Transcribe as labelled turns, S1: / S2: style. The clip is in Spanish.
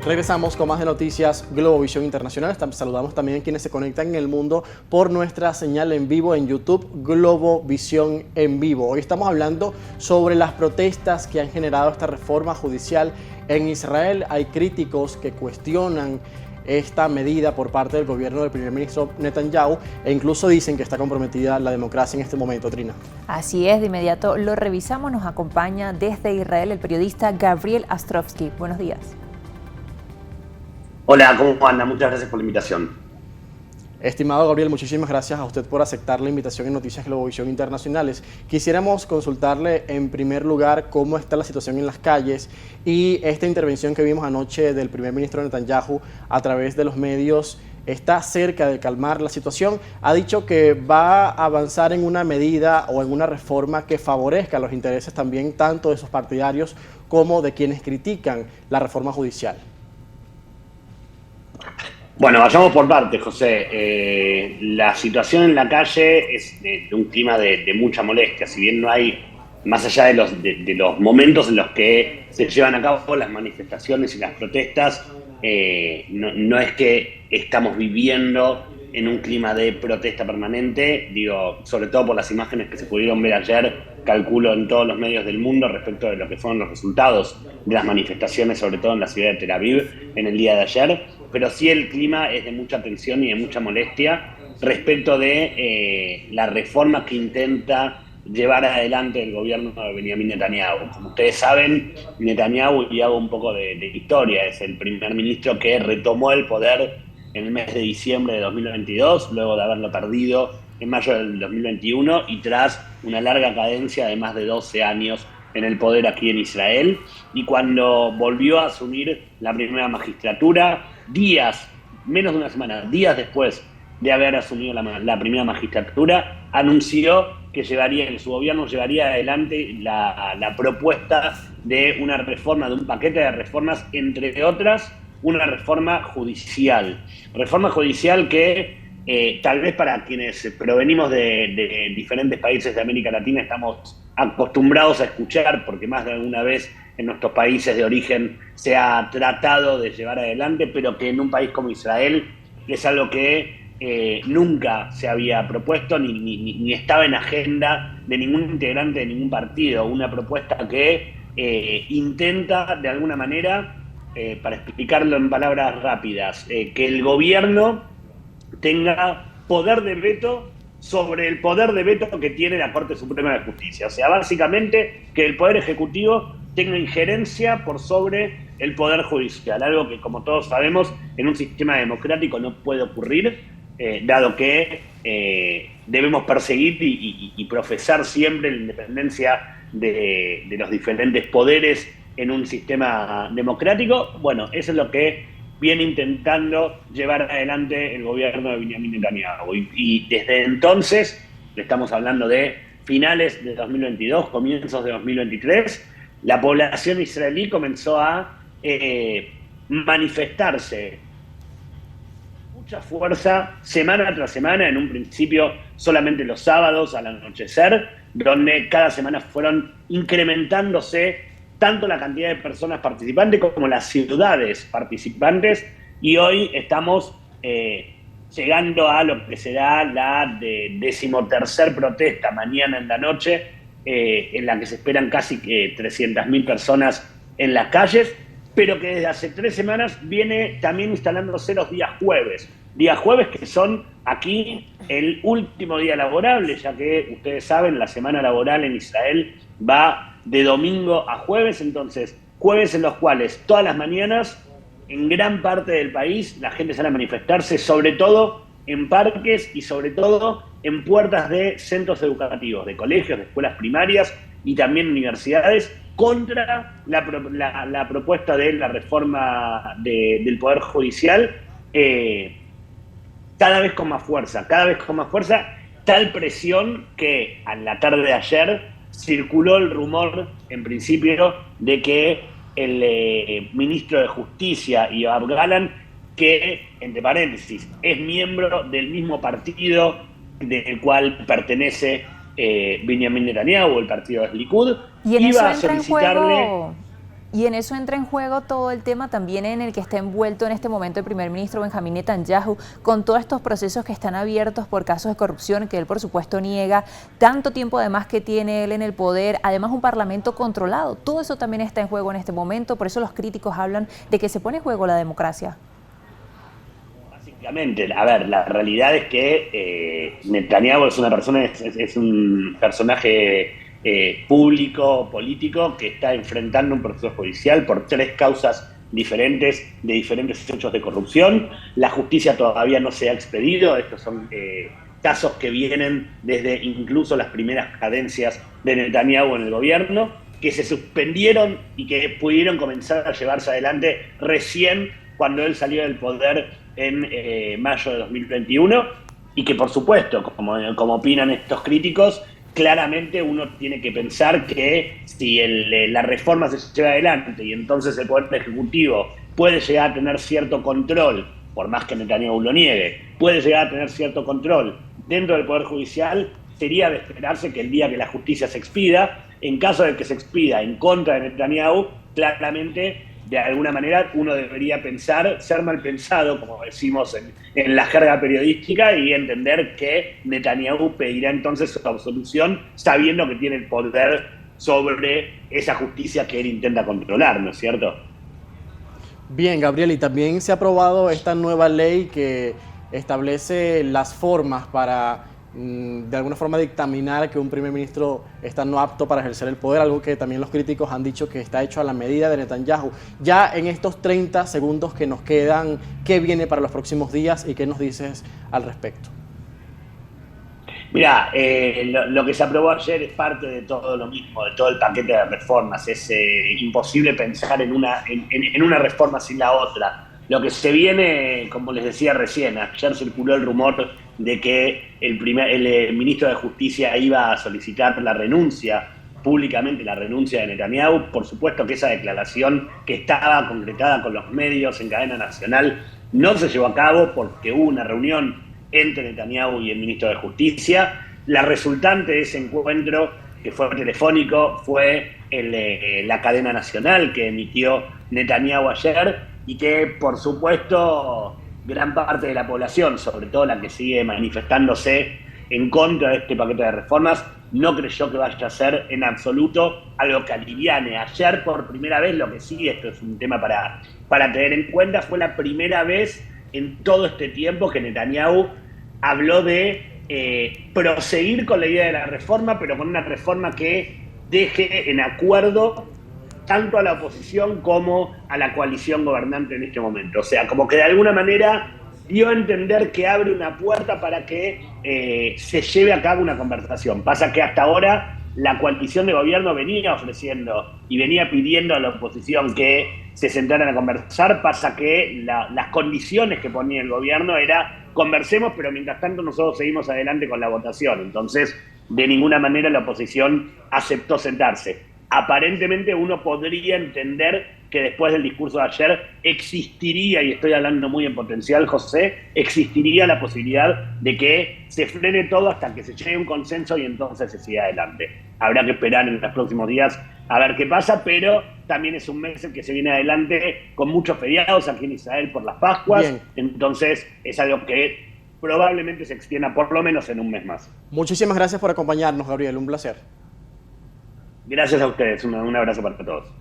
S1: Regresamos con más de noticias Globovisión Internacional. Saludamos también a quienes se conectan en el mundo por nuestra señal en vivo en YouTube, Globovisión en vivo. Hoy estamos hablando sobre las protestas que han generado esta reforma judicial en Israel. Hay críticos que cuestionan esta medida por parte del gobierno del primer ministro Netanyahu e incluso dicen que está comprometida la democracia en este momento, Trina.
S2: Así es, de inmediato lo revisamos. Nos acompaña desde Israel el periodista Gabriel Astrovsky. Buenos días.
S3: Hola, ¿cómo anda? Muchas gracias por la invitación.
S1: Estimado Gabriel, muchísimas gracias a usted por aceptar la invitación en Noticias Globovisión Internacionales. Quisiéramos consultarle en primer lugar cómo está la situación en las calles y esta intervención que vimos anoche del primer ministro Netanyahu a través de los medios. Está cerca de calmar la situación. Ha dicho que va a avanzar en una medida o en una reforma que favorezca los intereses también tanto de sus partidarios como de quienes critican la reforma judicial.
S3: Bueno, vayamos por partes, José. La situación en la calle es de un clima de mucha molestia. Si bien no hay, más allá de los momentos en los que se llevan a cabo las manifestaciones y las protestas, no es que estamos viviendo en un clima de protesta permanente, digo, sobre todo por las imágenes que se pudieron ver ayer, calculo en todos los medios del mundo respecto de lo que fueron los resultados de las manifestaciones, sobre todo en la ciudad de Tel Aviv en el día de ayer, pero sí el clima es de mucha tensión y de mucha molestia respecto de la reforma que intenta llevar adelante el gobierno de Benjamín Netanyahu. Como ustedes saben, Netanyahu, y hago un poco de historia, es el primer ministro que retomó el poder en el mes de diciembre de 2022, luego de haberlo perdido en mayo del 2021 y tras una larga cadencia de más de 12 años en el poder aquí en Israel. Y cuando volvió a asumir la primera magistratura, menos de una semana, días después de haber asumido la primera magistratura, anunció que su gobierno llevaría adelante la propuesta de una reforma, de un paquete de reformas, entre otras, una reforma judicial. Reforma judicial que tal vez para quienes provenimos de diferentes países de América Latina estamos acostumbrados a escuchar, porque más de alguna vez en nuestros países de origen se ha tratado de llevar adelante, pero que en un país como Israel es algo que nunca se había propuesto ni estaba en agenda de ningún integrante de ningún partido. Una propuesta que intenta de alguna manera, para explicarlo en palabras rápidas, que el gobierno tenga poder de veto sobre el poder de veto que tiene la Corte Suprema de Justicia. O sea, básicamente que el Poder Ejecutivo tenga injerencia por sobre el Poder Judicial, algo que, como todos sabemos, en un sistema democrático no puede ocurrir, dado que debemos perseguir y profesar siempre la independencia de los diferentes poderes en un sistema democrático. Bueno, eso es lo que viene intentando llevar adelante el gobierno de Benjamín Netanyahu. Y desde entonces, estamos hablando de finales de 2022, comienzos de 2023, la población israelí comenzó a manifestarse mucha fuerza semana tras semana, en un principio solamente los sábados al anochecer, donde cada semana fueron incrementándose tanto la cantidad de personas participantes como las ciudades participantes, y hoy estamos llegando a lo que será la 13ª protesta mañana en la noche, en la que se esperan casi 300.000 personas en las calles, pero que desde hace 3 semanas viene también instalándose los días jueves que son aquí el último día laborable, ya que ustedes saben, la semana laboral en Israel va de domingo a jueves, entonces jueves en los cuales todas las mañanas en gran parte del país la gente sale a manifestarse, sobre todo en parques y sobre todo en puertas de centros educativos, de colegios, de escuelas primarias y también universidades, contra la propuesta de la reforma del Poder Judicial, cada vez con más fuerza, tal presión que a la tarde de ayer circuló el rumor, en principio, de que el ministro de Justicia, Yoav Gallant, que, entre paréntesis, es miembro del mismo partido del cual pertenece Benjamín Netanyahu, el partido de Likud,
S2: y en
S3: iba
S2: eso
S3: a
S2: entra
S3: solicitarle...
S2: Y en eso entra en juego todo el tema también en el que está envuelto en este momento el primer ministro Benjamín Netanyahu, con todos estos procesos que están abiertos por casos de corrupción que él por supuesto niega, tanto tiempo además que tiene él en el poder, además un parlamento controlado. Todo eso también está en juego en este momento, por eso los críticos hablan de que se pone en juego la democracia.
S3: Básicamente, a ver, la realidad es que Netanyahu es una persona, es un personaje público, político, que está enfrentando un proceso judicial por 3 causas diferentes de diferentes hechos de corrupción. La justicia todavía no se ha expedido. Estos son casos que vienen desde incluso las primeras cadencias de Netanyahu en el gobierno, que se suspendieron y que pudieron comenzar a llevarse adelante recién cuando él salió del poder en mayo de 2021, y que por supuesto, como opinan estos críticos, claramente uno tiene que pensar que si la reforma se lleva adelante y entonces el Poder Ejecutivo puede llegar a tener cierto control, por más que Netanyahu lo niegue, puede llegar a tener cierto control dentro del Poder Judicial, sería de esperarse que el día que la justicia se expida, en caso de que se expida en contra de Netanyahu, claramente, de alguna manera, uno debería pensar, ser mal pensado, como decimos en la jerga periodística, y entender que Netanyahu pedirá entonces su absolución sabiendo que tiene el poder sobre esa justicia que él intenta controlar, ¿no es cierto?
S1: Bien, Gabriel, y también se ha aprobado esta nueva ley que establece las formas para de alguna forma dictaminar que un primer ministro está no apto para ejercer el poder, algo que también los críticos han dicho que está hecho a la medida de Netanyahu. Ya en estos 30 segundos que nos quedan, ¿qué viene para los próximos días y qué nos dices al respecto?
S3: Mirá, lo que se aprobó ayer es parte de todo lo mismo, de todo el paquete de reformas. Es imposible pensar en una reforma sin la otra. Lo que se viene, como les decía recién, ayer circuló el rumor de que el ministro de Justicia iba a solicitar la renuncia, públicamente la renuncia de Netanyahu. Por supuesto que esa declaración, que estaba concretada con los medios en cadena nacional, no se llevó a cabo porque hubo una reunión entre Netanyahu y el ministro de Justicia. La resultante de ese encuentro, que fue telefónico, fue la cadena nacional que emitió Netanyahu ayer, y que, por supuesto, gran parte de la población, sobre todo la que sigue manifestándose en contra de este paquete de reformas, no creyó que vaya a ser en absoluto algo que aliviane. Ayer, por primera vez, lo que sí, esto es un tema para tener en cuenta, fue la primera vez en todo este tiempo que Netanyahu habló de proseguir con la idea de la reforma, pero con una reforma que deje en acuerdo tanto a la oposición como a la coalición gobernante en este momento. O sea, como que de alguna manera dio a entender que abre una puerta para que se lleve a cabo una conversación. Pasa que hasta ahora la coalición de gobierno venía ofreciendo y venía pidiendo a la oposición que se sentaran a conversar. Pasa que las condiciones que ponía el gobierno era conversemos, pero mientras tanto nosotros seguimos adelante con la votación. Entonces, de ninguna manera la oposición aceptó sentarse. Aparentemente uno podría entender que después del discurso de ayer existiría, y estoy hablando muy en potencial, José, existiría la posibilidad de que se frene todo hasta que se llegue a un consenso y entonces se siga adelante. Habrá que esperar en los próximos días a ver qué pasa, pero también es un mes en que se viene adelante con muchos feriados aquí en Israel por las Pascuas. Bien. Entonces es algo que probablemente se extienda por lo menos en un mes más.
S1: Muchísimas gracias por acompañarnos, Gabriel, un placer.
S3: Gracias a ustedes, un abrazo para todos.